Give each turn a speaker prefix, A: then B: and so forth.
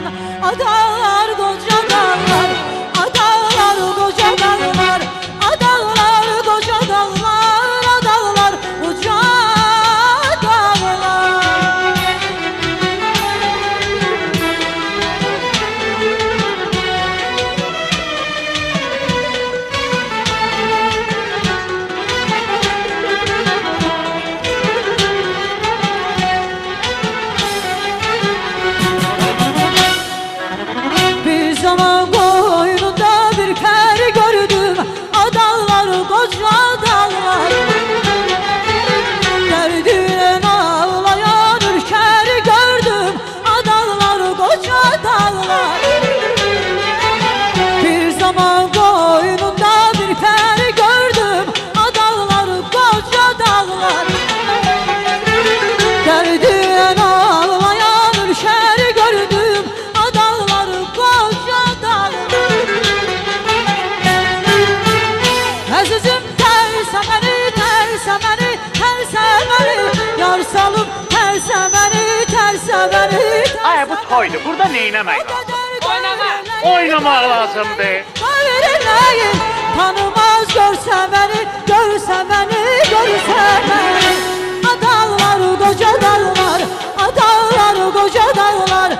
A: gördüm. Adalar koca dağlar, adalar koca dağlar, adalar koca dağlar, adalar koca dağlar. Bir zaman koynunda bir peri gördüm. Adalar koca dağlar, derdine ağlayan ürkeri gördüm. Adalar koca dağlar. Bir zaman koynunda bir peri gördüm. Adalar koca dağlar, derdine ağlayan ürkeri gördüm. Adalar koca dağlar. Əzizim tərsə məni, tərsə məni, tərsə məni, yar salıb tərsə məni, tərsə məni.
B: Ay bu toydu. Burada neylemek lazım? Oynamak lazımdı.
A: Verilmeyin, tanımaz görsə məni, görsə məni, görsə məni. Adalar koca dağlar, adalar koca dağlar,